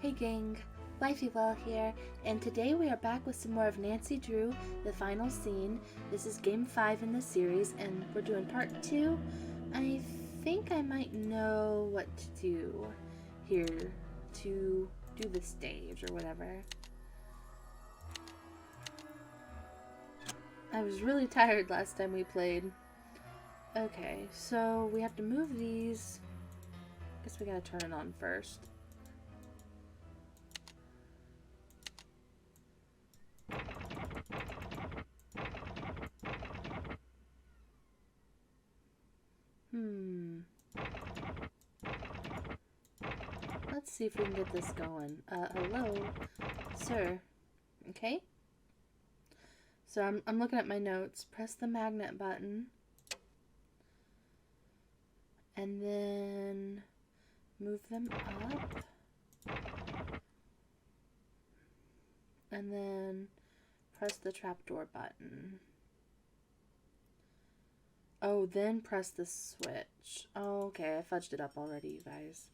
Hey gang, Wifey Well here, and today we are back with some more of Nancy Drew, the final scene. This is game 5 in the series, and we're doing part 2. I think I might know what to do here to do the stage or whatever. I was really tired last time we played. Okay, so we have to move these. Guess we gotta turn it on first. Let's see if we can get this going. Hello? Sir. Okay. So I'm looking at my notes. Press the magnet button. And then move them up. And then press the trapdoor button. Oh, then press the switch. Oh, okay, I fudged it up already, you guys.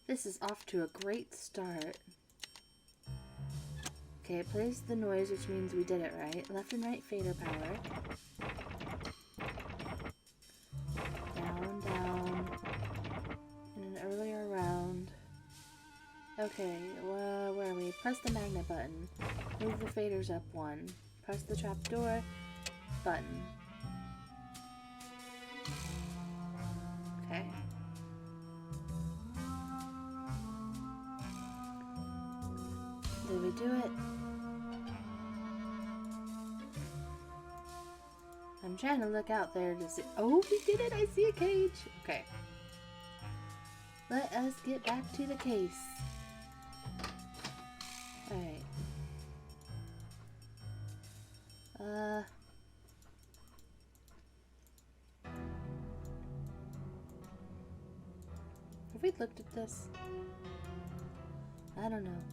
This is off to a great start. Okay, it plays the noise, which means we did it right. Left and right fader power. Down, down. In an earlier round. Okay, well, where are we? Press the magnet button. Move the faders up one. Press the trapdoor button. Okay. Did we do it? I'm trying to look out there to see. Oh, we did it! I see a cage! Okay. Let us get back to the case. Alright. Have we looked at this? I don't know.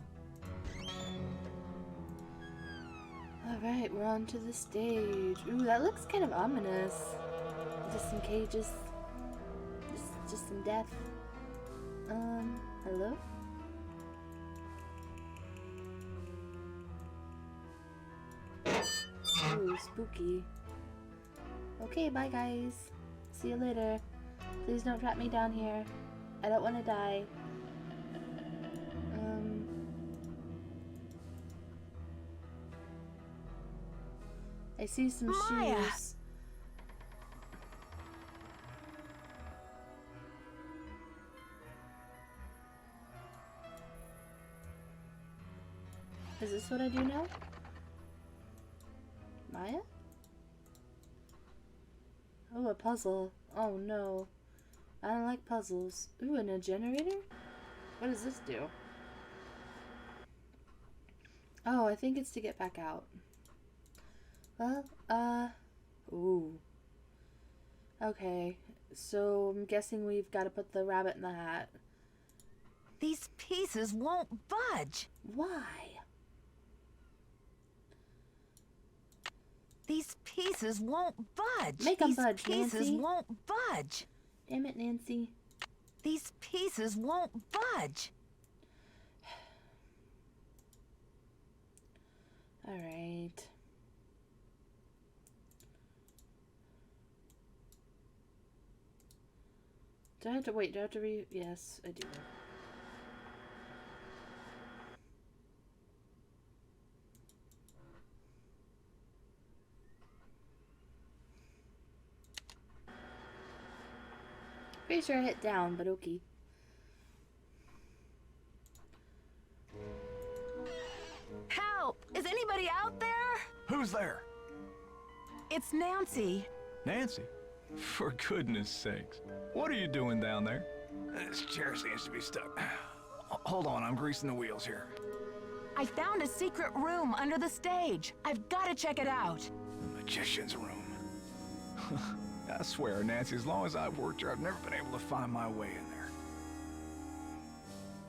Alright, we're on to the stage. Ooh, that looks kind of ominous. Just some cages. Just some death. Hello? Ooh, spooky. Okay, bye guys. See you later. Please don't trap me down here. I don't want to die. I see some Maya. shoes. Is this what I do now? Maya? Oh, a puzzle. Oh no. I don't like puzzles. Ooh, and a generator? What does this do? Oh, I think it's to get back out. Well, ooh. Okay, so I'm guessing we've got to put the rabbit in the hat. These pieces won't budge. Why? These pieces won't budge. Make 'em These budge, pieces Nancy. won't budge. Damn it, Nancy. These pieces won't budge. Alright. Do I have to wait? Do I have to Yes, I do. Pretty sure I hit down, but okay. Help! Is anybody out there? Who's there? It's Nancy. Nancy? For goodness sakes. What are you doing down there? This chair seems to be stuck. Hold on, I'm greasing the wheels here. I found a secret room under the stage. I've got to check it out. The magician's room. I swear, Nancy, as long as I've worked here, I've never been able to find my way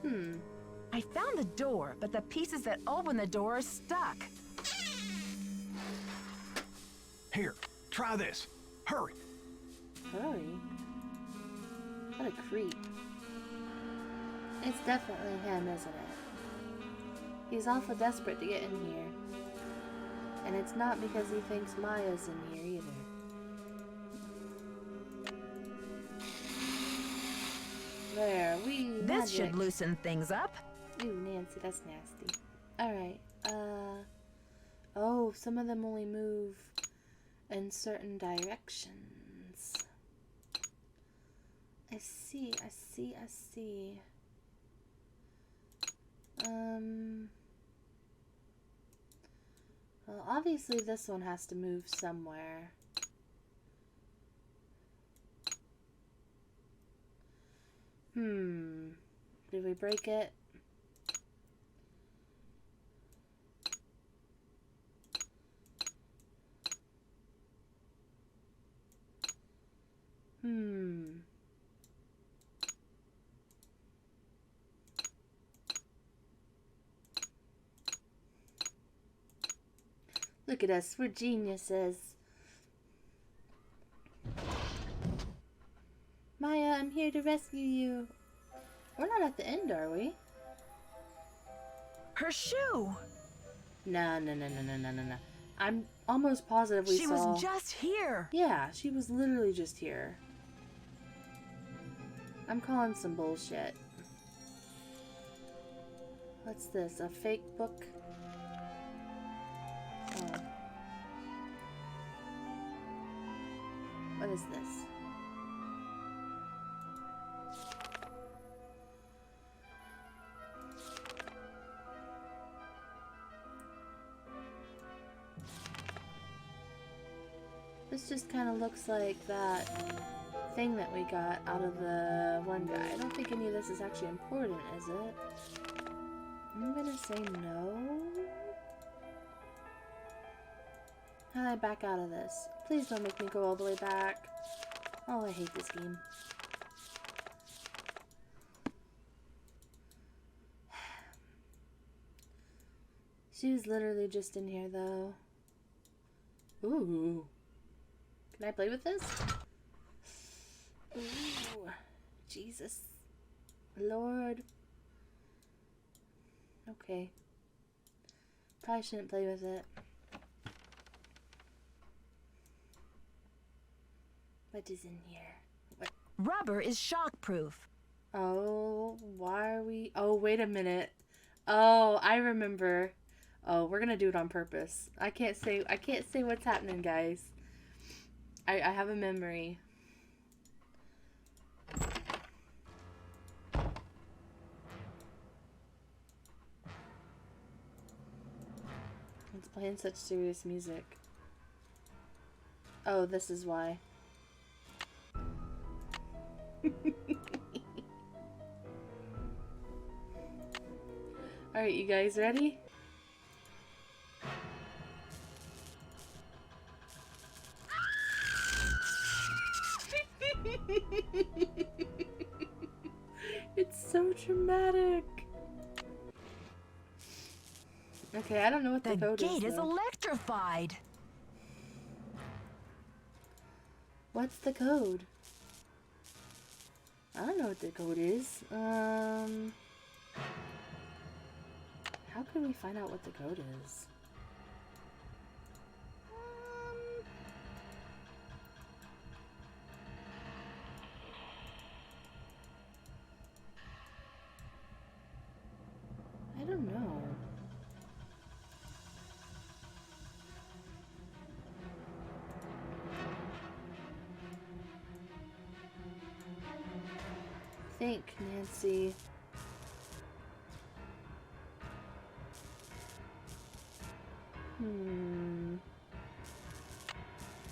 in there. I found the door, but the pieces that open the door are stuck. Here, try this. Hurry. Hurry. What a creep. It's definitely him, isn't it? He's awful desperate to get in here. And it's not because he thinks Maya's in here either. There, This should loosen things up. Ooh, Nancy, that's nasty. Alright, oh, some of them only move in certain directions. I see. Well, obviously this one has to move somewhere. Did we break it? Look at us, we're geniuses. Maya, I'm here to rescue you. We're not at the end, are we? Her shoe! No. I'm almost positive we saw... She was just here! Yeah, she was literally just here. I'm calling some bullshit. What's this? A fake book? Oh. What is this? This just kind of looks like that thing that we got out of the one guy. I don't think any of this is actually important, is it? I'm gonna say no. How do I back out of this? Please don't make me go all the way back. Oh, I hate this game. She was literally just in here, though. Ooh. Can I play with this? Ooh. Jesus. Lord. Okay. Probably shouldn't play with it. What is in here? What? Rubber is shockproof. Oh, why are we... Oh, wait a minute. Oh, I remember. Oh, we're gonna do it on purpose. I can't say what's happening, guys. I have a memory. It's playing such serious music. Oh, this is why. Alright, you guys ready? It's so dramatic. Okay, I don't know what the code is. The gate is though. electrified. What's the code? I don't know what the code is. How can we find out what the code is? I don't know. Think, Nancy.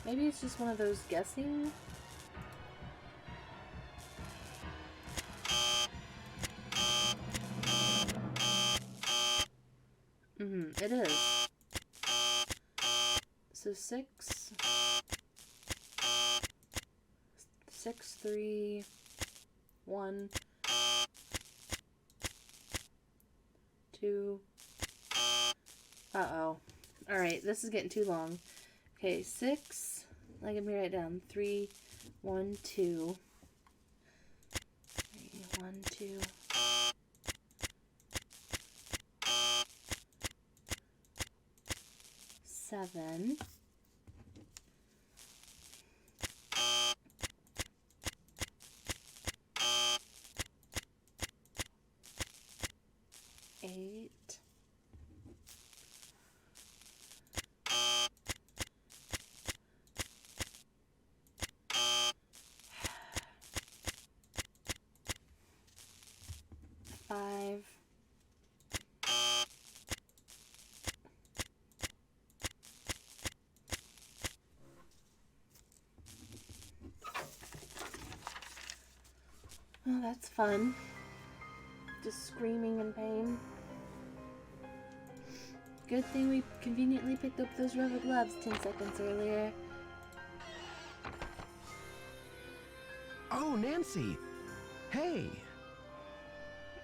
Maybe it's just one of those guessing. It is. So 6, 3, 1, 2. Uh-oh. Alright, this is getting too long. Okay, 6. Let me write it down. 3, 1, 2. 3, 1, 2. 7. Eight. 5. 'Oh, that's fun. Just screaming in pain. Good thing we conveniently picked up those rubber gloves 10 seconds earlier. Oh, Nancy! Hey!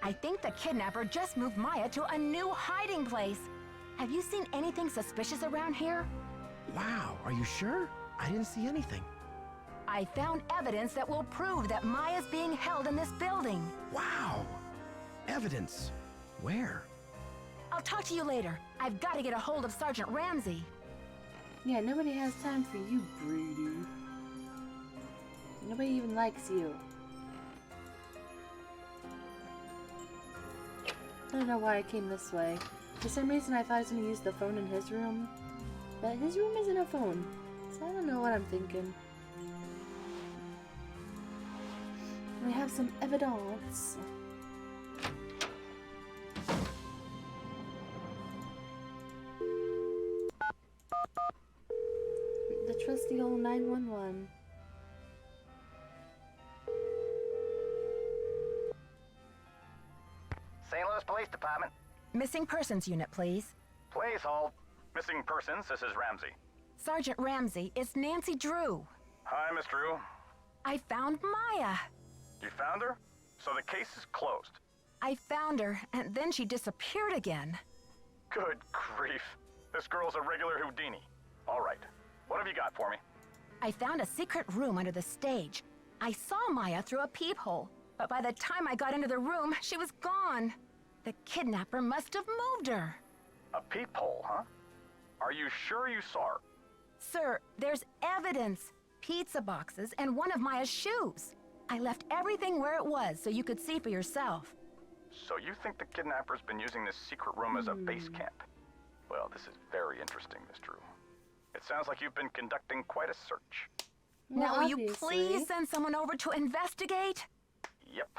I think the kidnapper just moved Maya to a new hiding place. Have you seen anything suspicious around here? Wow, are you sure? I didn't see anything. I found evidence that will prove that Maya's being held in this building. Wow! Evidence. Where? I'll talk to you later. I've got to get a hold of Sergeant Ramsey. Yeah, nobody has time for you, Brady. Nobody even likes you. I don't know why I came this way. For some reason I thought I was going to use the phone in his room. But his room isn't a phone. So I don't know what I'm thinking. We have some evidence. The trusty old 911. St. Louis Police Department. Missing persons unit, please. Please hold. Missing persons, this is Ramsey. Sergeant Ramsey, it's Nancy Drew. Hi, Miss Drew. I found Maya. You found her? So the case is closed. I found her, and then she disappeared again. Good grief. This girl's a regular Houdini. All right. What have you got for me? I found a secret room under the stage. I saw Maya through a peephole, but by the time I got into the room, she was gone. The kidnapper must have moved her. A peephole, huh? Are you sure you saw her? Sir, there's evidence. Pizza boxes and one of Maya's shoes. I left everything where it was so you could see for yourself. So you think the kidnapper's been using this secret room as a base camp? Well, this is very interesting, Miss Drew. It sounds like you've been conducting quite a search. Well, Now, will you obviously. please send someone over to investigate? Yep.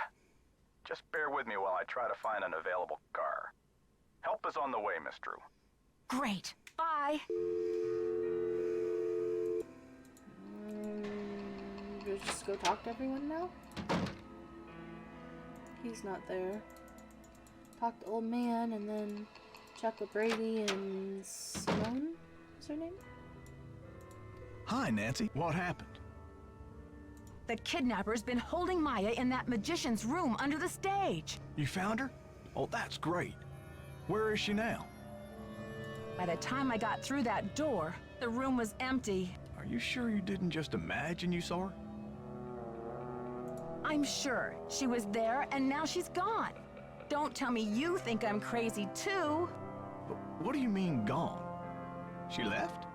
Just bear with me while I try to find an available car. Help is on the way, Miss Drew. Great. Bye. Let's just go talk to everyone now? He's not there. Talk to old man and then check with Brady and Simone? What's her name? Hi, Nancy. What happened? The kidnapper's been holding Maya in that magician's room under the stage. You found her? Oh, that's great. Where is she now? By the time I got through that door, the room was empty. Are you sure you didn't just imagine you saw her? I'm sure she was there and now she's gone. Don't tell me you think I'm crazy too. But what do you mean gone? She left?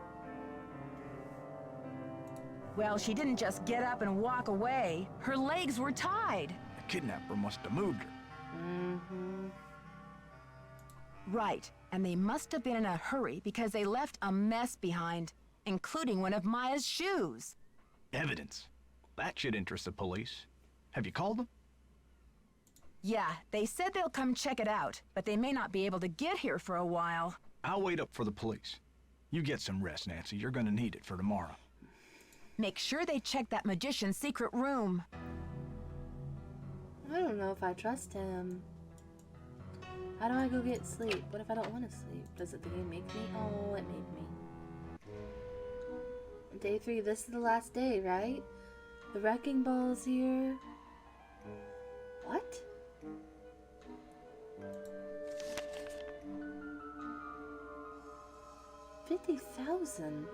Well, she didn't just get up and walk away. Her legs were tied. The kidnapper must have moved her. Mm-hmm. Right, and they must have been in a hurry because they left a mess behind, including one of Maya's shoes. Evidence. That should interest the police. Have you called them? Yeah, they said they'll come check it out, but they may not be able to get here for a while. I'll wait up for the police. You get some rest, Nancy. You're gonna need it for tomorrow. Make sure they check that magician's secret room. I don't know if I trust him. How do I go get sleep? What if I don't want to sleep? Does the game make me? Oh, it made me. Day 3, this is the last day, right? The wrecking ball is here. What? $50,000.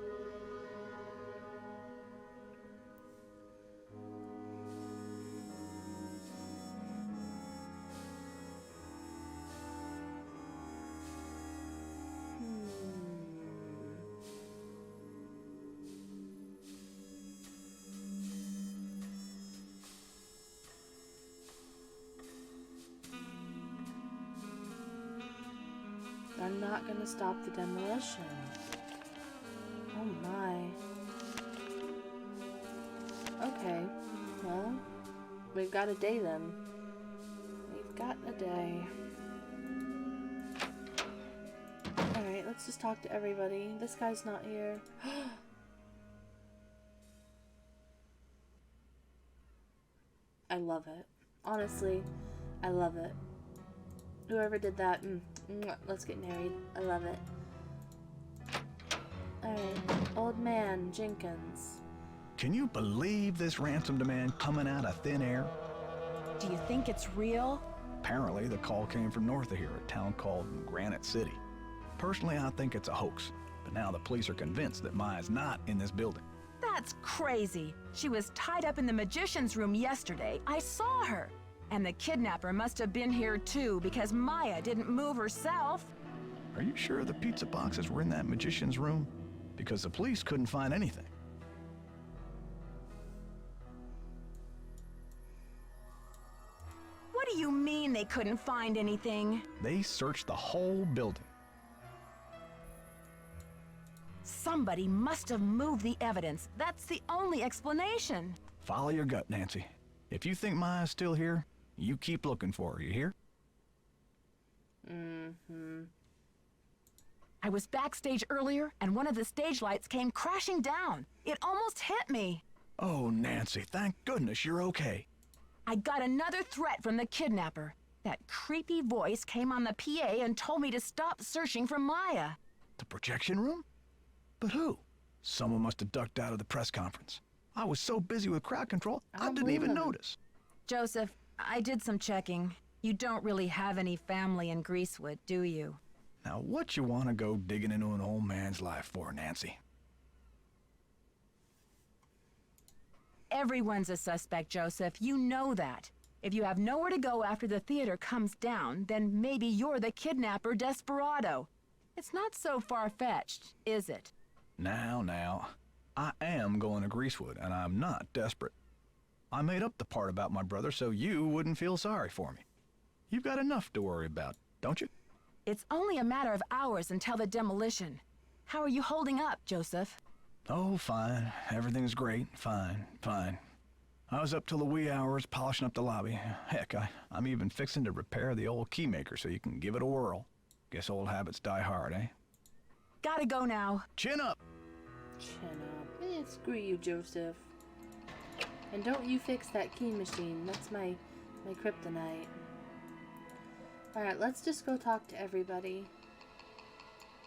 I'm not gonna stop the demolition. Oh my. Okay, well, we've got a day then. We've got a day. Alright, let's just talk to everybody. This guy's not here. I love it. Honestly, I love it. Whoever did that, let's get married. I love it. Alright, old man Jenkins. Can you believe this ransom demand coming out of thin air? Do you think it's real? Apparently, the call came from north of here, a town called Granite City. Personally, I think it's a hoax, but now the police are convinced that Maya's not in this building. That's crazy. She was tied up in the magician's room yesterday. I saw her. And the kidnapper must have been here too, because Maya didn't move herself. Are you sure the pizza boxes were in that magician's room? Because the police couldn't find anything. What do you mean they couldn't find anything? They searched the whole building. Somebody must have moved the evidence. That's the only explanation. Follow your gut, Nancy. If you think Maya's still here, you keep looking for her, you hear? I was backstage earlier, and one of the stage lights came crashing down. It almost hit me. Oh, Nancy, thank goodness you're okay. I got another threat from the kidnapper. That creepy voice came on the PA and told me to stop searching for Maya. The projection room? But who? Someone must have ducked out of the press conference. I was so busy with crowd control, I didn't even notice. Joseph, I did some checking. You don't really have any family in Greasewood, do you? Now, what you want to go digging into an old man's life for, Nancy? Everyone's a suspect, Joseph. You know that. If you have nowhere to go after the theater comes down, then maybe you're the kidnapper desperado. It's not so far-fetched, is it? Now, I am going to Greasewood, and I'm not desperate. I made up the part about my brother so you wouldn't feel sorry for me. You've got enough to worry about, don't you? It's only a matter of hours until the demolition. How are you holding up, Joseph? Oh, fine. Everything's great. Fine. I was up till the wee hours polishing up the lobby. Heck, I'm even fixing to repair the old keymaker so you can give it a whirl. Guess old habits die hard, eh? Gotta go now. Chin up! Chin up. Screw you, Joseph. And don't you fix that key machine. That's my kryptonite. Alright, let's just go talk to everybody.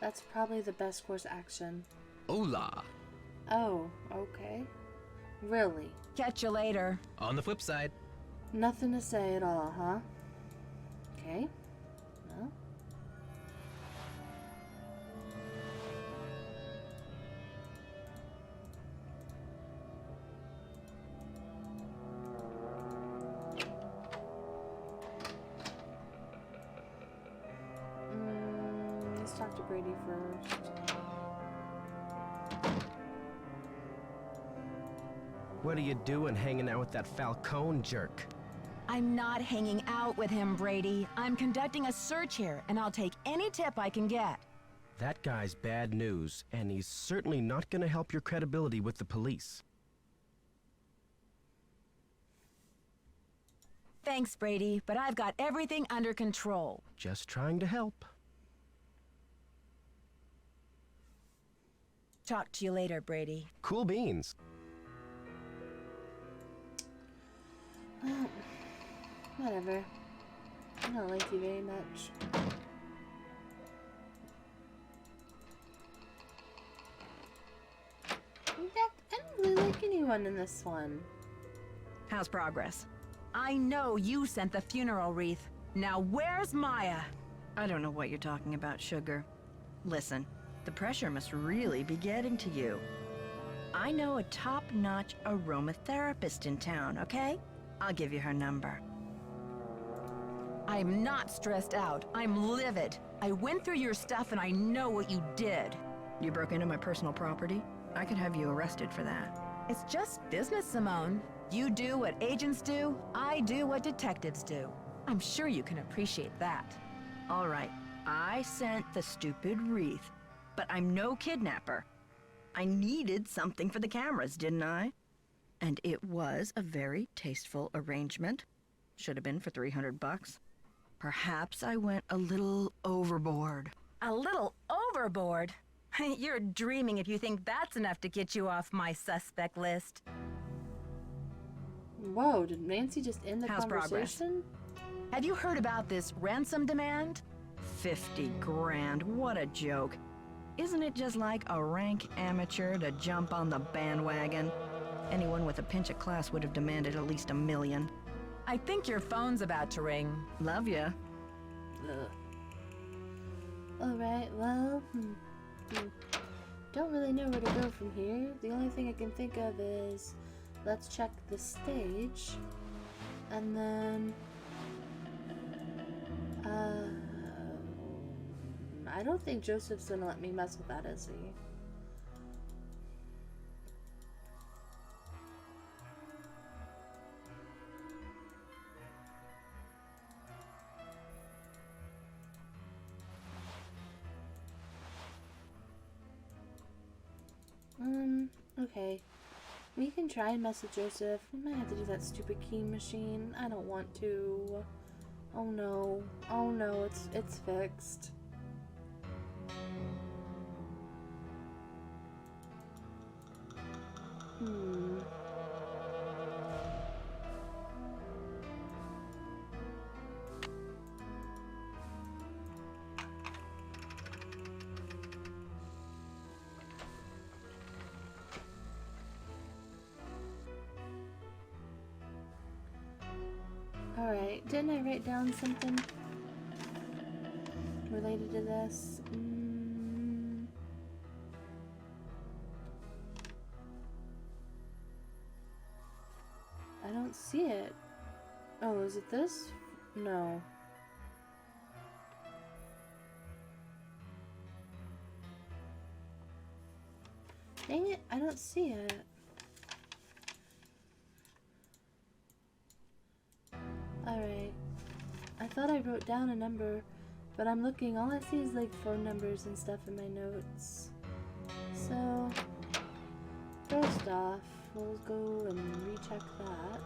That's probably the best course of action. Hola. Oh, okay. Really? Catch you later. On the flip side. Nothing to say at all, huh? Okay. No. Let's talk to Brady first. What are you doing hanging out with that Falcone jerk? I'm not hanging out with him, Brady. I'm conducting a search here, and I'll take any tip I can get. That guy's bad news, and he's certainly not gonna help your credibility with the police. Thanks, Brady, but I've got everything under control. Just trying to help. Talk to you later, Brady. Cool beans. Well, whatever. I don't like you very much. In fact, I don't really like anyone in this one. How's progress? I know you sent the funeral wreath. Now where's Maya? I don't know what you're talking about, Sugar. Listen, the pressure must really be getting to you. I know a top-notch aromatherapist in town, okay? I'll give you her number. I'm not stressed out. I'm livid. I went through your stuff and I know what you did. You broke into my personal property? I could have you arrested for that. It's just business, Simone. You do what agents do, I do what detectives do. I'm sure you can appreciate that. All right, I sent the stupid wreath, but I'm no kidnapper. I needed something for the cameras, didn't I? And it was a very tasteful arrangement. Should have been for $300. Perhaps I went a little overboard. A little overboard? You're dreaming if you think that's enough to get you off my suspect list. Whoa, did Nancy just end the How's progress? conversation? Have you heard about this ransom demand? 50 grand, what a joke. Isn't it just like a rank amateur to jump on the bandwagon? Anyone with a pinch of class would have demanded at least $1 million. I think your phone's about to ring. Love ya. Ugh. Alright, well, don't really know where to go from here. The only thing I can think of is let's check the stage, and then I don't think Joseph's gonna let me mess with that, is he? Okay. We can try and mess with Joseph. We might have to do that stupid key machine. I don't want to. Oh no. Oh no, it's fixed. Alright, didn't I write down something related to this? I don't see it. Oh, is it this? No. Dang it, I don't see it. Alright. I thought I wrote down a number, but I'm looking, all I see is like phone numbers and stuff in my notes. So, first off, we'll go and recheck that.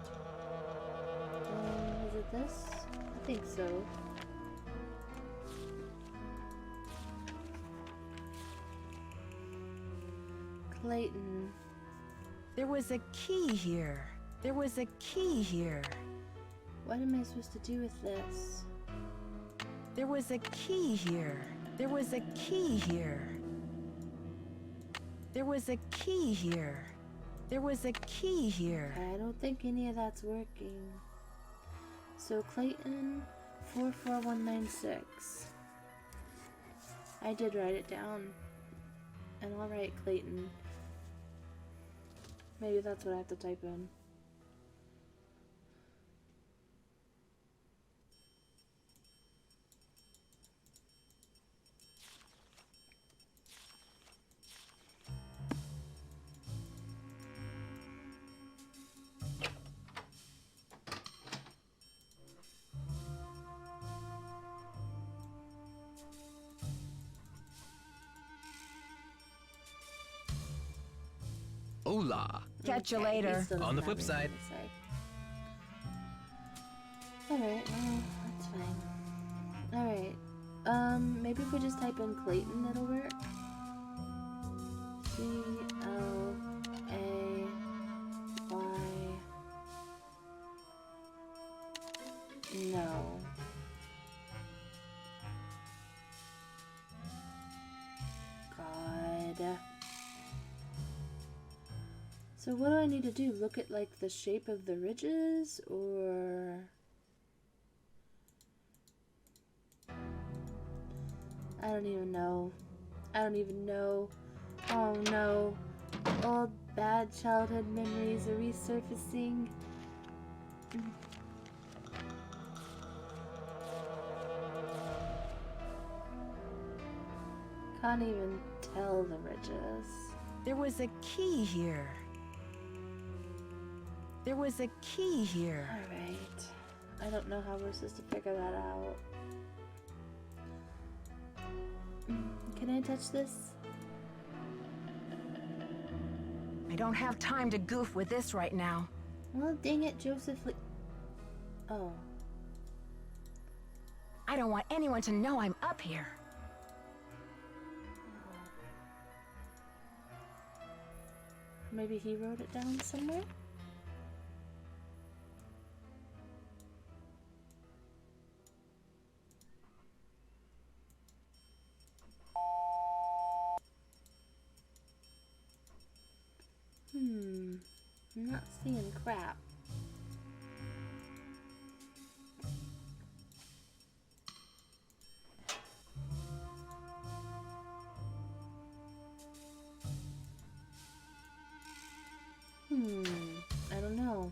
Is it this? I think so. Clayton. There was a key here. There was a key here. What am I supposed to do with this? There was a key here. There was a key here. There was a key here. There was a key here. I don't think any of that's working. So Clayton 44196. I did write it down. And I'll write Clayton. Maybe that's what I have to type in. Hola. Catch you Okay, later. he still On the doesn't flip have side. anything to say. Alright, well, that's fine. Alright. Maybe if we just type in Clayton, it'll work. C-L-A-Y. No. God. So what do I need to do? Look at like the shape of the ridges, or I don't even know. I don't even know. Oh no. Old bad childhood memories are resurfacing. Can't even tell the ridges. There was a key here. There was a key here. Alright. I don't know how we're supposed to figure that out. Can I touch this? I don't have time to goof with this right now. Well, dang it, Joseph. Oh. I don't want anyone to know I'm up here. Maybe he wrote it down somewhere? I'm not seeing crap. I don't know.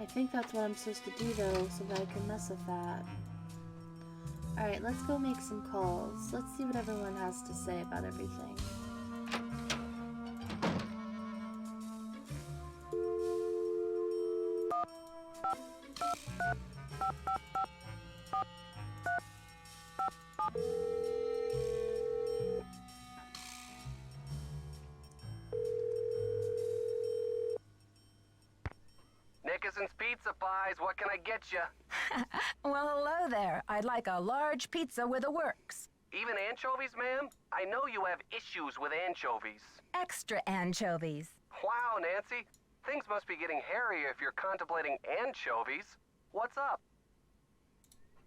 I think that's what I'm supposed to do though, so that I can mess with that. Alright, let's go make some calls. Let's see what everyone has to say about everything. Nickerson's Pizza Pies, what can I get you? Well, hello there. I'd like a large pizza with a works. Even anchovies, ma'am? I know you have issues with anchovies. Extra anchovies. Wow, Nancy. Things must be getting hairy if you're contemplating anchovies. What's up?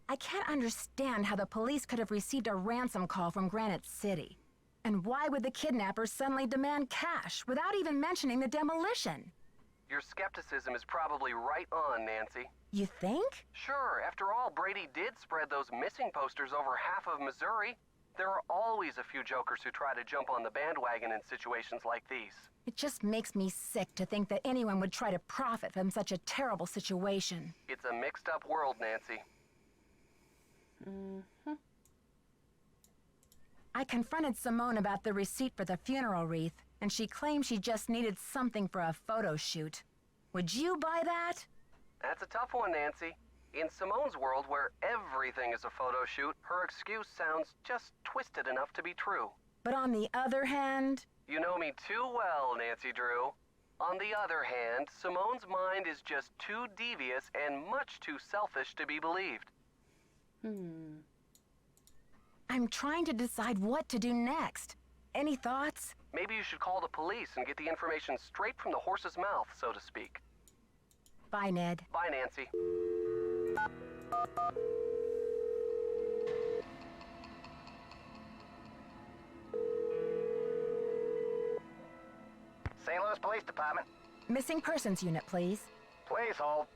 I can't understand how the police could have received a ransom call from Granite City. And why would the kidnappers suddenly demand cash without even mentioning the demolition? Your skepticism is probably right on, Nancy. You think? Sure, after all, Brady did spread those missing posters over half of Missouri. There are always a few jokers who try to jump on the bandwagon in situations like these. It just makes me sick to think that anyone would try to profit from such a terrible situation. It's a mixed-up world, Nancy. I confronted Simone about the receipt for the funeral wreath, and she claimed she just needed something for a photo shoot. Would you buy that? That's a tough one, Nancy. In Simone's world, where everything is a photo shoot, her excuse sounds just twisted enough to be true. But on the other hand... You know me too well, Nancy Drew. On the other hand, Simone's mind is just too devious and much too selfish to be believed. I'm trying to decide what to do next. Any thoughts? Maybe you should call the police and get the information straight from the horse's mouth, so to speak. Bye, Ned. Bye, Nancy. St. Louis Police Department. Missing persons unit, please. Please hold.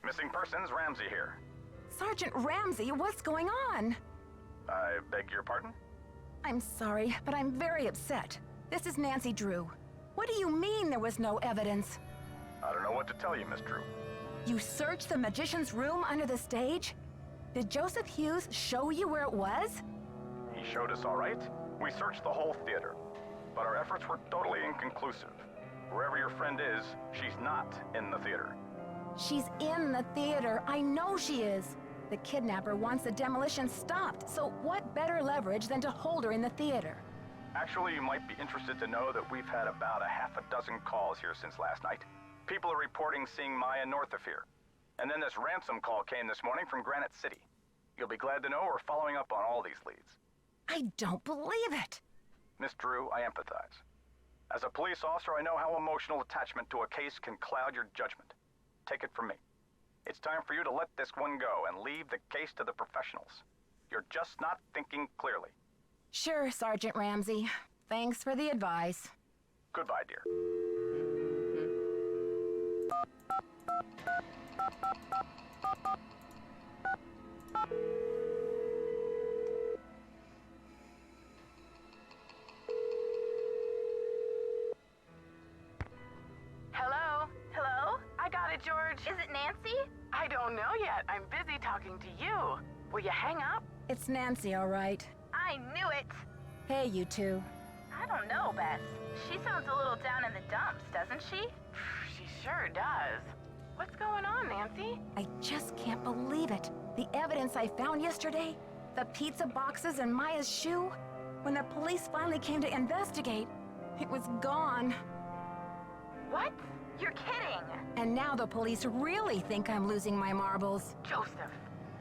Missing persons, Ramsey here. Sergeant Ramsey, what's going on? I beg your pardon? I'm sorry, but I'm very upset. This is Nancy Drew. What do you mean there was no evidence? I don't know what to tell you, Miss Drew. You searched the magician's room under the stage? Did Joseph Hughes show you where it was? He showed us all right. We searched the whole theater, but our efforts were totally inconclusive. Wherever your friend is, she's not in the theater. She's in the theater. I know she is. The kidnapper wants the demolition stopped, so what better leverage than to hold her in the theater? Actually, you might be interested to know that we've had about a half a dozen calls here since last night. People are reporting seeing Maya north of here. And then this ransom call came this morning from Granite City. You'll be glad to know we're following up on all these leads. I don't believe it. Miss Drew, I empathize. As a police officer, I know how emotional attachment to a case can cloud your judgment. Take it from me. It's time for you to let this one go and leave the case to the professionals. You're just not thinking clearly. Sure, Sergeant Ramsey. Thanks for the advice. Goodbye, dear. Hello? Hello? I got it, George. Is it Nancy? I don't know yet. I'm busy talking to you. Will you hang up? It's Nancy, all right. I knew it. Hey, you two. I don't know, Beth. She sounds a little down in the dumps, doesn't she? She sure does. What's going on, Nancy? I just can't believe it. The evidence I found yesterday, the pizza boxes and Maya's shoe, when the police finally came to investigate, it was gone. What? You're kidding. And now the police really think I'm losing my marbles. Joseph,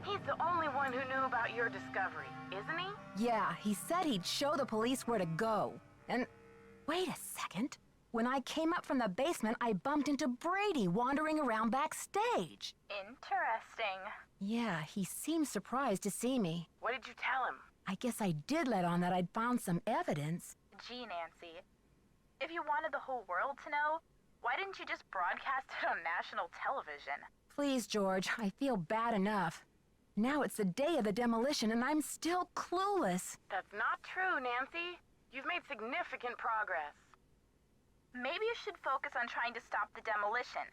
he's the only one who knew about your discovery, isn't he? Yeah, he said he'd show the police where to go. And wait a second. When I came up from the basement, I bumped into Brady wandering around backstage. Interesting. Yeah, he seemed surprised to see me. What did you tell him? I guess I did let on that I'd found some evidence. Gee, Nancy, if you wanted the whole world to know, why didn't you just broadcast it on national television? Please, George, I feel bad enough. Now it's the day of the demolition and I'm still clueless. That's not true, Nancy. You've made significant progress. Maybe you should focus on trying to stop the demolition.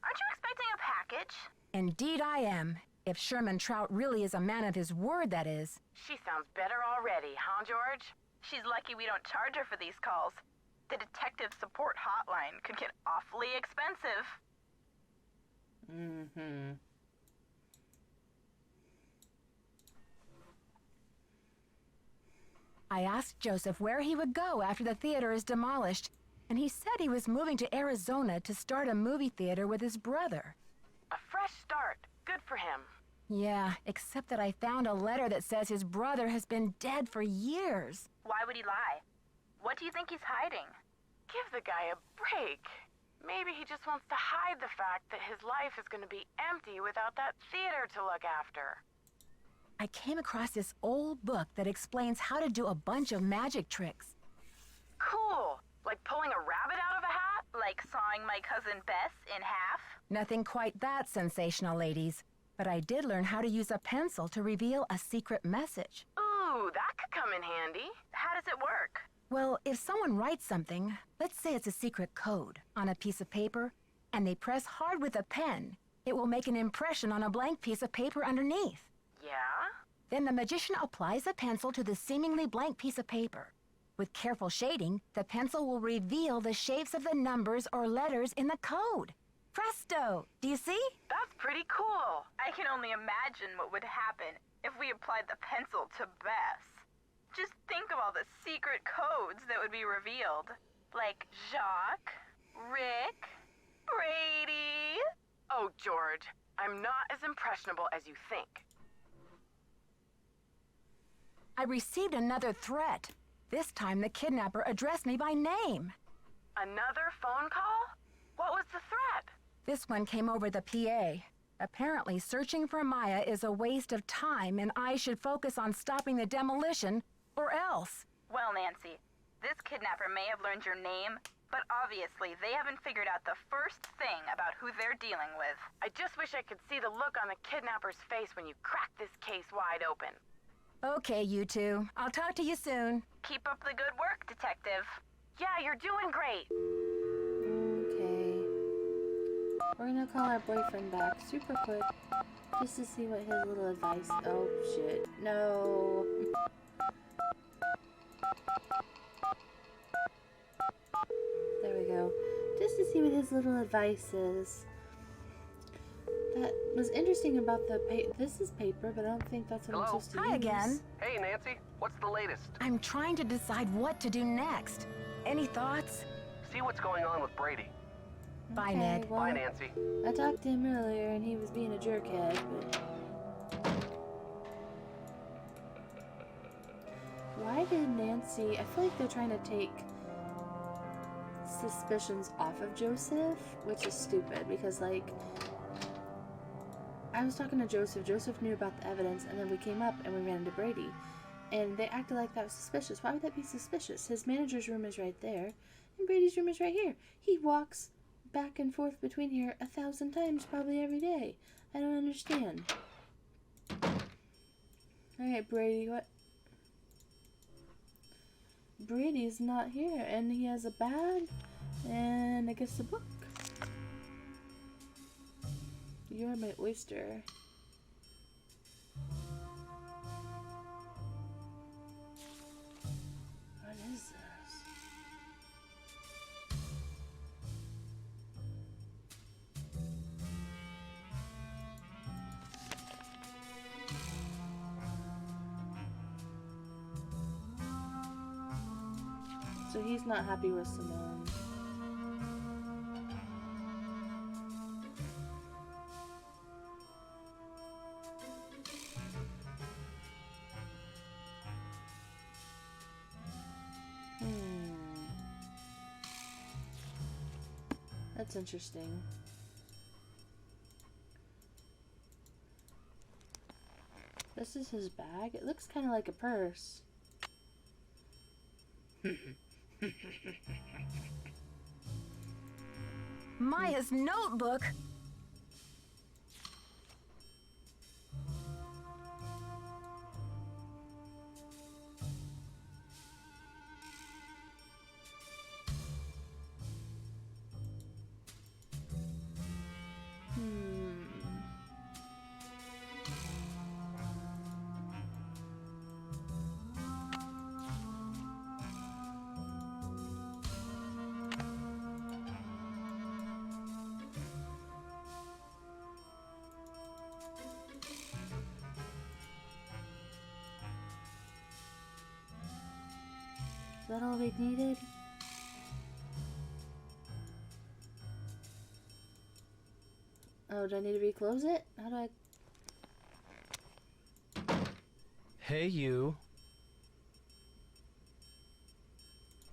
Aren't you expecting a package? Indeed I am. If Sherman Trout really is a man of his word, that is. She sounds better already, huh, George? She's lucky we don't charge her for these calls. The detective support hotline could get awfully expensive. Mm-hmm. I asked Joseph where he would go after the theater is demolished, and he said he was moving to Arizona to start a movie theater with his brother. A fresh start. Good for him. Yeah, except that I found a letter that says his brother has been dead for years. Why would he lie? What do you think he's hiding? Give the guy a break. Maybe he just wants to hide the fact that his life is going to be empty without that theater to look after. I came across this old book that explains how to do a bunch of magic tricks. Cool. Like pulling a rabbit out of a hat? Like sawing my cousin Bess in half? Nothing quite that sensational, ladies. But I did learn how to use a pencil to reveal a secret message. Ooh, that could come in handy. How does it work? Well, if someone writes something, let's say it's a secret code, on a piece of paper, and they press hard with a pen, it will make an impression on a blank piece of paper underneath. Yeah? Then the magician applies a pencil to the seemingly blank piece of paper. With careful shading, the pencil will reveal the shapes of the numbers or letters in the code. Presto! Do you see? That's pretty cool. I can only imagine what would happen if we applied the pencil to Bess. Just think of all the secret codes that would be revealed. Like Jacques, Rick, Brady. Oh, George, I'm not as impressionable as you think. I received another threat. This time the kidnapper addressed me by name. Another phone call? What was the threat? This one came over the PA. Apparently, searching for Maya is a waste of time and I should focus on stopping the demolition, or else. Well, Nancy, this kidnapper may have learned your name, but obviously they haven't figured out the first thing about who they're dealing with. I just wish I could see the look on the kidnapper's face when you crack this case wide open. Okay, you two. I'll talk to you soon. Keep up the good work, Detective. Yeah, you're doing great. Okay. We're gonna call our boyfriend back super quick just to see what his little advice. Oh shit. No. There we go. Just to see what his little advice is. That was interesting about the this is paper, but I don't think that's what I'm Hello? supposed to Hi use. again. Hey, Nancy, what's the latest? I'm trying to decide what to do next. Any thoughts? See what's going on with Brady. Bye, Okay, Ned. well, Bye, Nancy. I talked to him earlier and he was being a jerkhead, but... Why did Nancy... I feel like they're trying to take suspicions off of Joseph, which is stupid, because, like... I was talking to Joseph. Joseph knew about the evidence, and then we came up and we ran into Brady. And they acted like that was suspicious. Why would that be suspicious? His manager's room is right there, and Brady's room is right here. He walks back and forth between here 1,000 times probably every day. I don't understand. Alright, Brady, what? Brady's not here, and he has a bag, and I guess a book. You're my oyster. What is this? So he's not happy with Simone. That's interesting. This is his bag. It looks kind of like a purse. Maya's notebook? Is that all we needed? Oh, do I need to reclose it? How do I... Hey, you.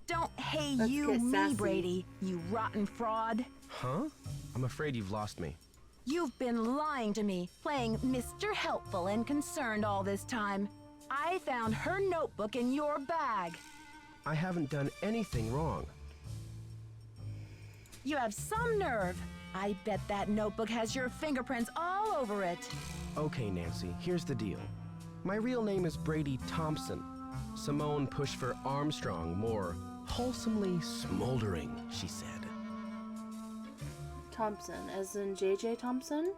Don't hey Let's you get me, sassy. Brady, you rotten fraud. Huh? I'm afraid you've lost me. You've been lying to me, playing Mr. Helpful and Concerned all this time. I found her notebook in your bag. I haven't done anything wrong. You have some nerve. I bet that notebook has your fingerprints all over it. Okay, Nancy, here's the deal. My real name is Brady Thompson. Simone pushed for Armstrong, more wholesomely smoldering, she said. Thompson, as in J.J. Thompson?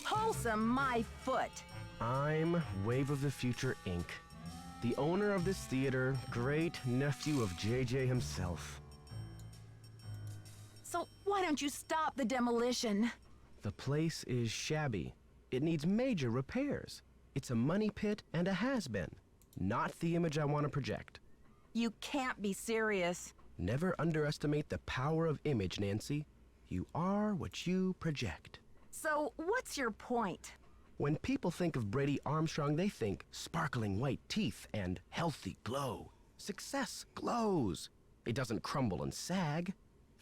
Wholesome my foot. I'm Wave of the Future, Inc., the owner of this theater, great nephew of JJ himself. So why don't you stop the demolition? The place is shabby. It needs major repairs. It's a money pit and a has-been. Not the image I want to project. You can't be serious. Never underestimate the power of image, Nancy. You are what you project. So what's your point? When people think of Brady Armstrong, they think sparkling white teeth and healthy glow. Success glows. It doesn't crumble and sag.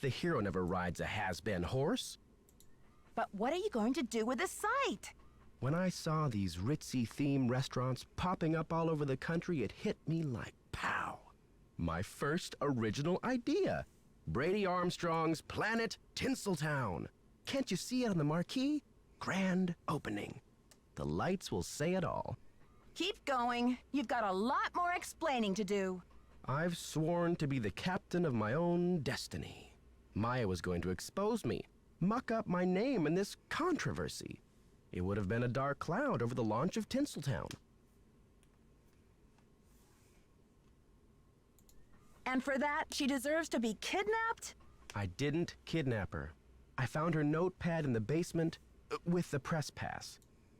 The hero never rides a has-been horse. But what are you going to do with the site? When I saw these ritzy theme restaurants popping up all over the country, it hit me like pow. My first original idea. Brady Armstrong's Planet Tinseltown. Can't you see it on the marquee? Grand opening. The lights will say it all. Keep going. You've got a lot more explaining to do. I've sworn to be the captain of my own destiny. Maya was going to expose me, muck up my name in this controversy. It would have been a dark cloud over the launch of Tinseltown. And for that, she deserves to be kidnapped? I didn't kidnap her. I found her notepad in the basement with the press pass.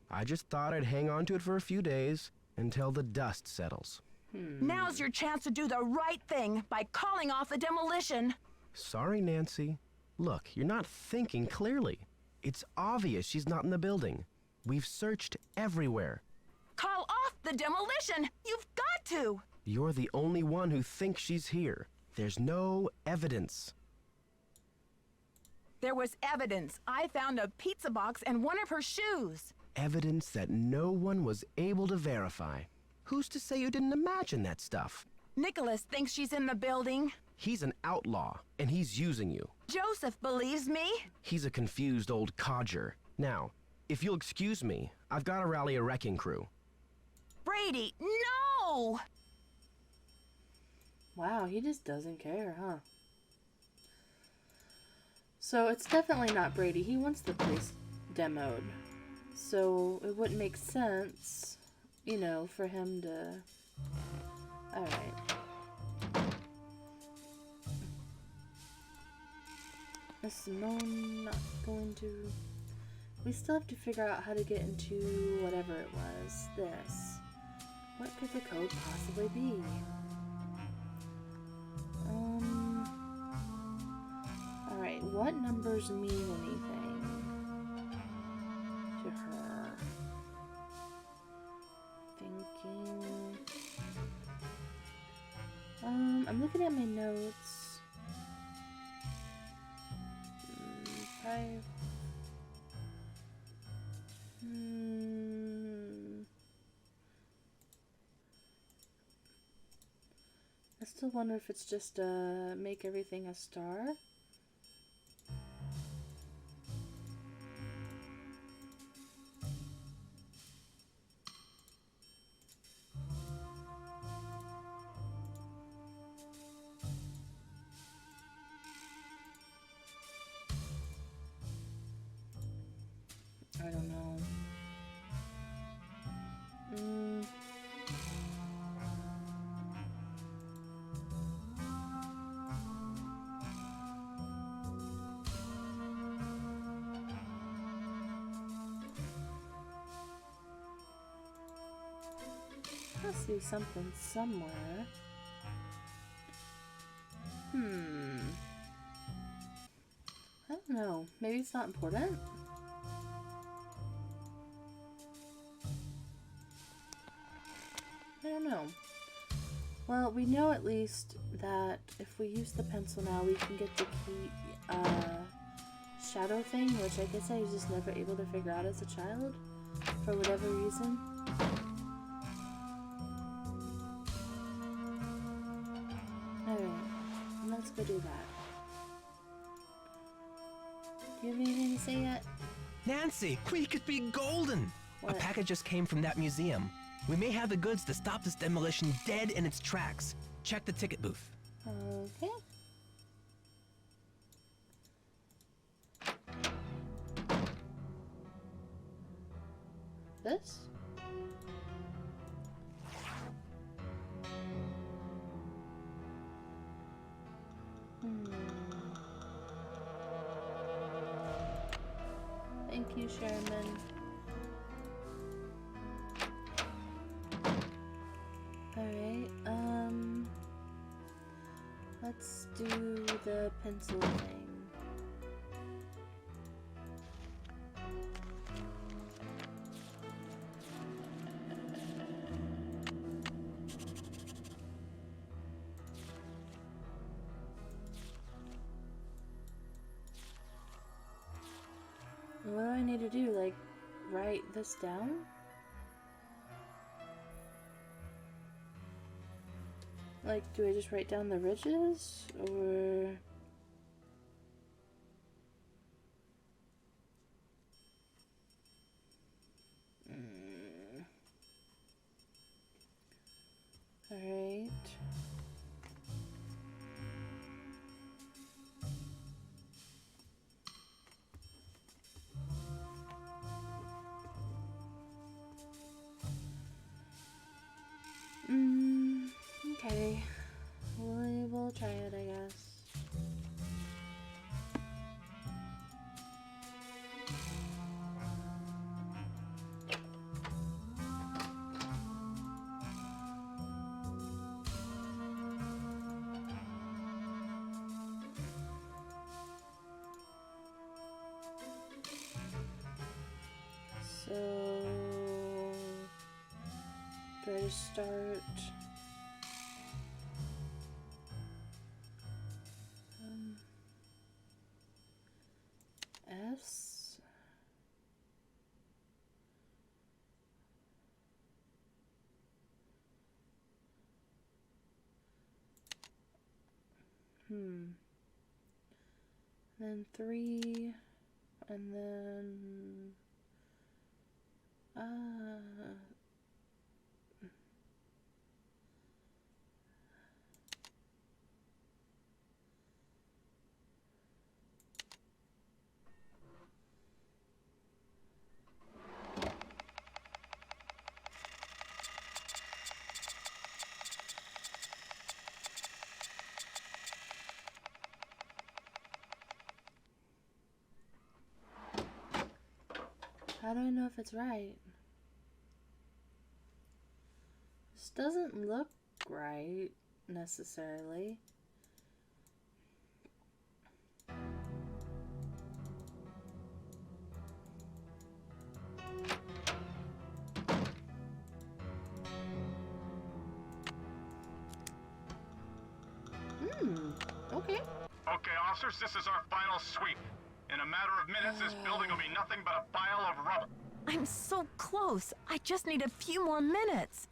I just thought I'd hang on to it for a few days until the dust settles. Now's your chance to do the right thing by calling off the demolition. Sorry, Nancy. Look, you're not thinking clearly. It's obvious she's not in the building. We've searched everywhere. Call off the demolition! You've got to! You're the only one who thinks she's here. There's no evidence. There was evidence. I found a pizza box and one of her shoes. Evidence that no one was able to verify. Who's to say you didn't imagine that stuff? Nicholas thinks she's in the building. He's an outlaw, and he's using you. Joseph believes me. He's a confused old codger. Now, if you'll excuse me, I've got to rally a wrecking crew. Brady, no! Wow, he just doesn't care, huh? So it's definitely not Brady. He wants the place demoed. So it wouldn't make sense, you know, for him to... Alright. Is Simone not going to... We still have to figure out how to get into whatever it was. This. What could the code possibly be? what numbers mean anything to her? Thinking. I'm looking at my notes. Five. I still wonder if it's just make everything a star. I don't know. Has to be something somewhere. I don't know. Maybe it's not important? I don't know. Well, we know at least that if we use the pencil now, we can get the key, shadow thing, which I guess I was just never able to figure out as a child, for whatever reason. Alright, let's go do that. Do you have anything to say yet? Nancy, we could be golden! What? A package just came from that museum. We may have the goods to stop this demolition dead in its tracks. Check the ticket booth. Okay. This? Thank you, Sherman. Alright, let's do the pencil thing. What do I need to do? Like, write this down? Like, do I just write down the ridges? Or... Alright. Okay. We'll try it, I guess. So, do I just start? S. Then 3, and then how do I know if it's right? This doesn't look right, necessarily. officers, this is our final sweep. In a matter of minutes, this building will be nothing but a pile of rubble. I'm so close. I just need a few more minutes.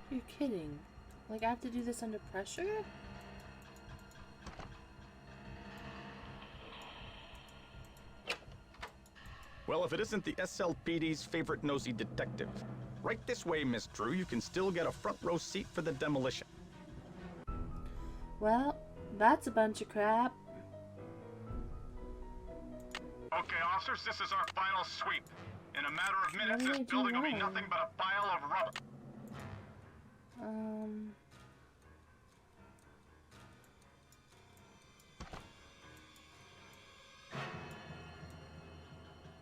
You're kidding. Like, I have to do this under pressure? Well, if it isn't the SLPD's favorite nosy detective. Right this way, Miss Drew. You can still get a front row seat for the demolition. Well, that's a bunch of crap. Okay, officers, this is our final sweep. In a matter of minutes, What did I this do building will be wrong? nothing but a pile of rubble.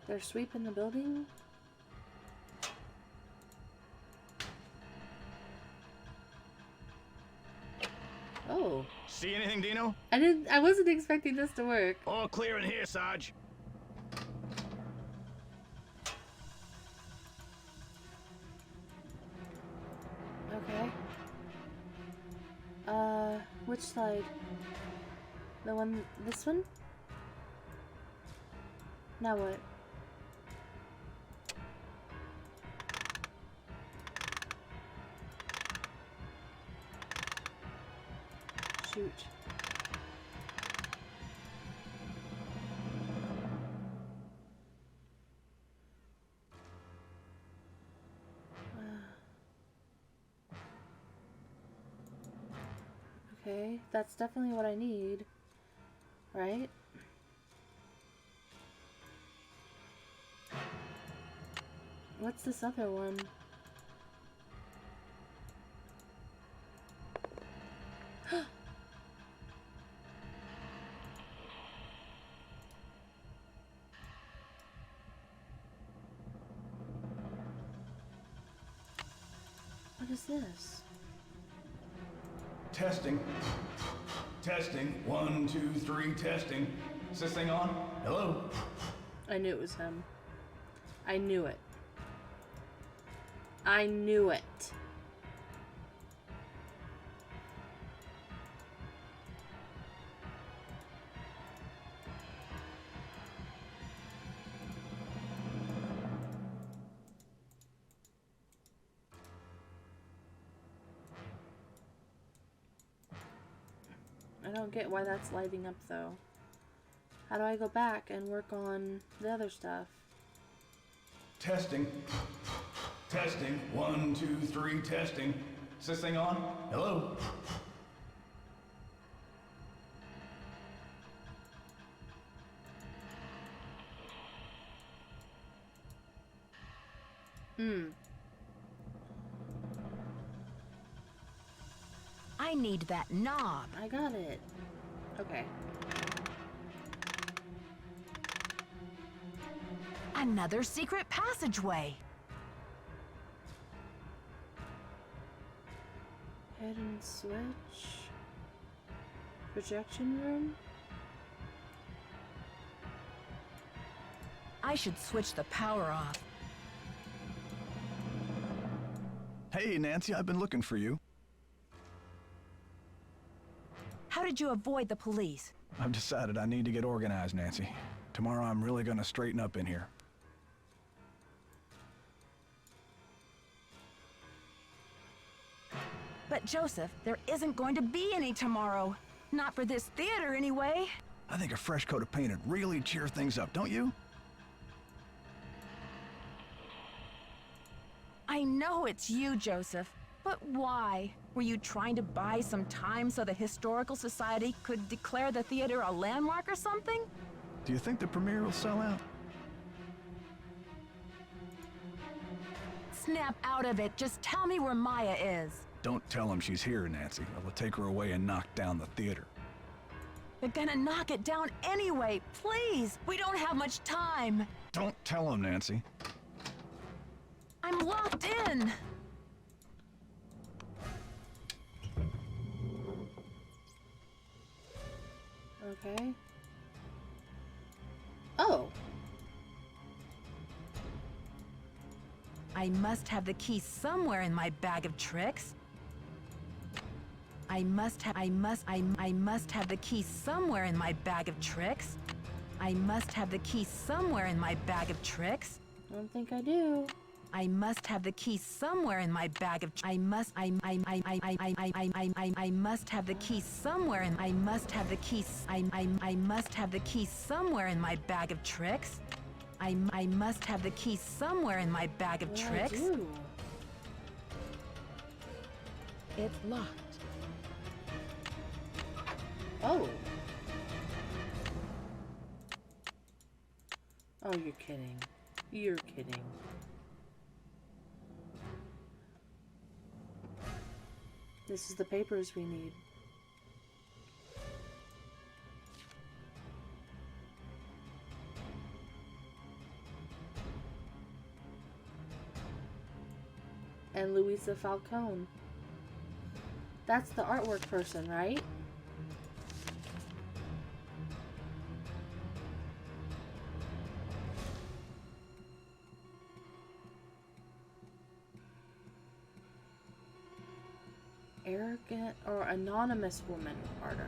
They're sweeping the building? Oh. See anything, Dino? I wasn't expecting this to work. All clear in here, Sarge. Okay. Which side? The one, this one? Now what? Shoot. Okay, that's definitely what I need, right? What's this other one? What is this? Testing. Testing. 1, 2, 3, testing. Is this thing on? Hello? I knew it was him. I knew it. I knew it. I don't get why that's lighting up though. How do I go back and work on the other stuff? Testing. Testing. 1, 2, 3, testing. Is this thing on? Hello? I need that knob. I got it. Okay. Another secret passageway. Hidden switch. Projection room. I should switch the power off. Hey, Nancy, I've been looking for you. How did you avoid the police? I've decided I need to get organized, Nancy. Tomorrow I'm really gonna straighten up in here. But Joseph, there isn't going to be any tomorrow. Not for this theater, anyway. I think a fresh coat of paint would really cheer things up, don't you? I know it's you, Joseph. But why? Were you trying to buy some time so the Historical Society could declare the theater a landmark or something? Do you think the premiere will sell out? Snap out of it. Just tell me where Maya is. Don't tell him she's here, Nancy. I will take her away and knock down the theater. You're gonna knock it down anyway. Please, we don't have much time. Don't tell him, Nancy. I'm locked in. Okay. Oh. I must have the key somewhere in my bag of tricks. I must have the key somewhere in my bag of tricks. I must have the key somewhere in my bag of tricks. I don't think I do. I must have the key somewhere in my bag of I must have the key somewhere in I must have the key I must have the key somewhere in my bag of tricks. I must have the key somewhere in my bag of tricks. I do. It's locked. Oh. Oh, you're kidding. You're kidding. This is the papers we need. And Luisa Falcone. That's the artwork person, right? Arrogant or anonymous woman artist.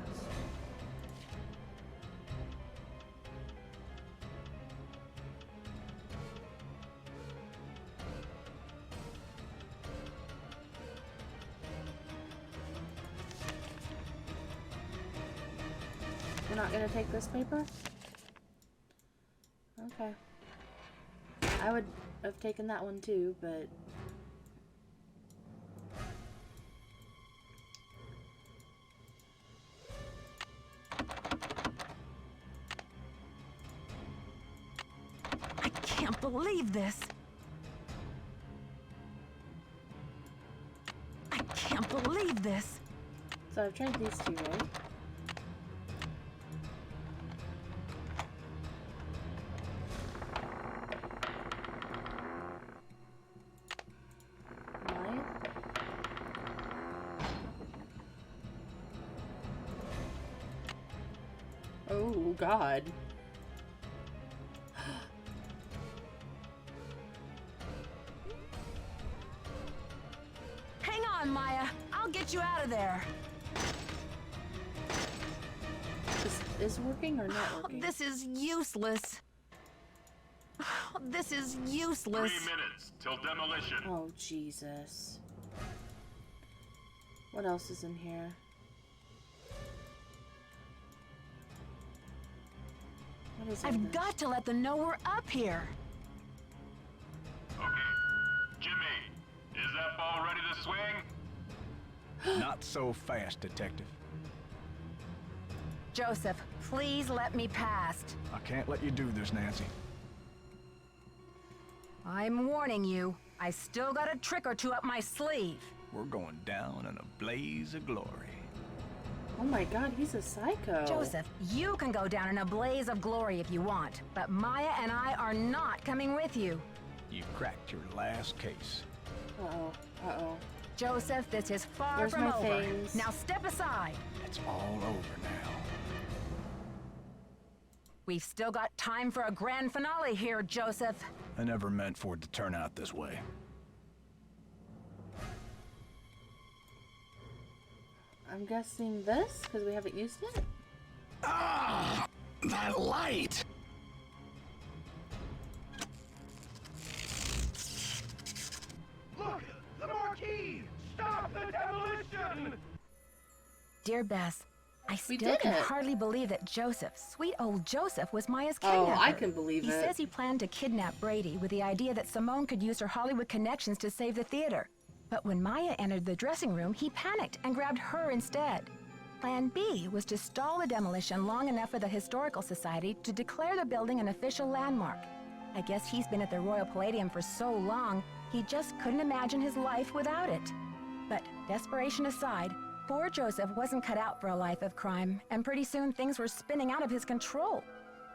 You're not gonna take this paper? Okay. I would have taken that one too, but I can't believe this. I can't believe this. so I've tried these two, right? Maya? Oh, God. Hang on, Maya. I'll get you out of there. Is working or not working? This is useless. This is useless. 3 minutes till demolition. Oh, Jesus. What else is in here? What is I've got to let them know we're up here. Okay. Jimmy, is that ball ready to swing? Not so fast, Detective. Joseph, please let me past. I can't let you do this, Nancy. I'm warning you. I still got a trick or two up my sleeve. We're going down in a blaze of glory. Oh my God, he's a psycho. Joseph, you can go down in a blaze of glory if you want, but Maya and I are not coming with you. You cracked your last case. Uh-oh. Uh-oh. Joseph, this is far There's from my over. fangs. Now step aside. It's all over now. We've still got time for a grand finale here, Joseph. I never meant for it to turn out this way. I'm guessing this, because we haven't used it? Ah! That light! Look! The marquee! Stop the demolition! Dear Bess, I We still did can it. hardly believe that Joseph, sweet old Joseph, was Maya's kidnapper. Oh, I can believe he it. He says he planned to kidnap Brady with the idea that Simone could use her Hollywood connections to save the theater. But when Maya entered the dressing room, he panicked and grabbed her instead. Plan B was to stall the demolition long enough for the Historical Society to declare the building an official landmark. I guess he's been at the Royal Palladium for so long, he just couldn't imagine his life without it. But desperation aside, poor Joseph wasn't cut out for a life of crime, and pretty soon things were spinning out of his control.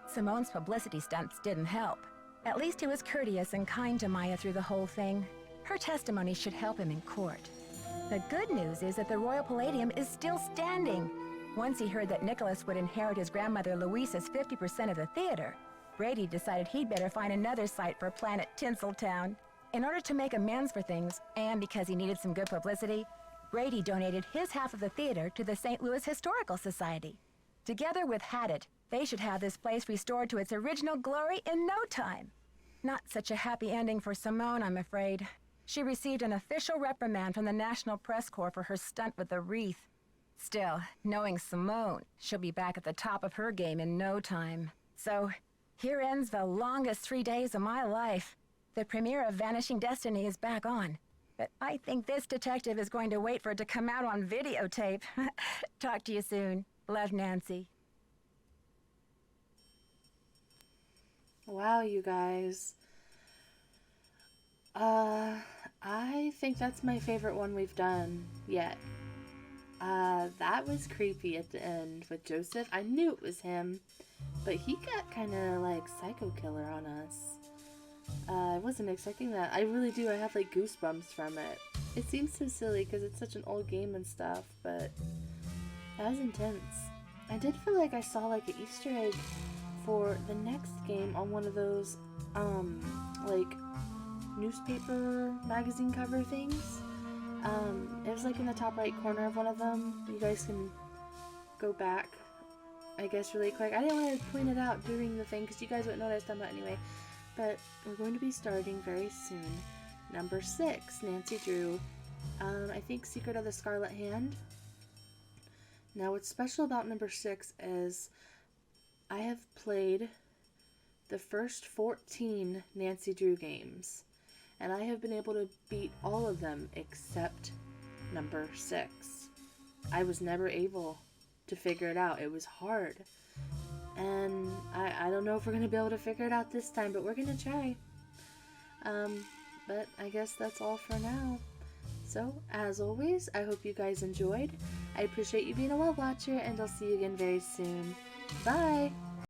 Simone's publicity stunts didn't help. At least he was courteous and kind to Maya through the whole thing. Her testimony should help him in court. The good news is that the Royal Palladium is still standing. Once he heard that Nicholas would inherit his grandmother Louisa's 50% of the theater, Brady decided he'd better find another site for Planet Tinseltown. In order to make amends for things, and because he needed some good publicity, Brady donated his half of the theater to the St. Louis Historical Society. Together with Haddett, they should have this place restored to its original glory in no time. Not such a happy ending for Simone, I'm afraid. She received an official reprimand from the National Press Corps for her stunt with the wreath. Still, knowing Simone, she'll be back at the top of her game in no time. So, here ends the longest 3 days of my life. The premiere of Vanishing Destiny is back on. But I think this detective is going to wait for it to come out on videotape. Talk to you soon. Love, Nancy. Wow, you guys. I think that's my favorite one we've done yet. That was creepy at the end with Joseph. I knew it was him, but he got kind of like psycho killer on us. I wasn't expecting that. I really do. I have like goosebumps from it. It seems so silly because it's such an old game and stuff, but that was intense. I did feel like I saw like an Easter egg for the next game on one of those, like newspaper magazine cover things. It was like in the top right corner of one of them. You guys can go back, I guess, really quick. I didn't want to point it out during the thing because you guys wouldn't know what I was talking about anyway. But we're going to be starting very soon. Number 6, Nancy Drew. I think Secret of the Scarlet Hand. Now what's special about number 6 is I have played the first 14 Nancy Drew games. And I have been able to beat all of them except number 6. I was never able to figure it out. It was hard. And I don't know if we're going to be able to figure it out this time, but we're going to try. But I guess that's all for now. So, as always, I hope you guys enjoyed. I appreciate you being a well watcher, and I'll see you again very soon. Bye!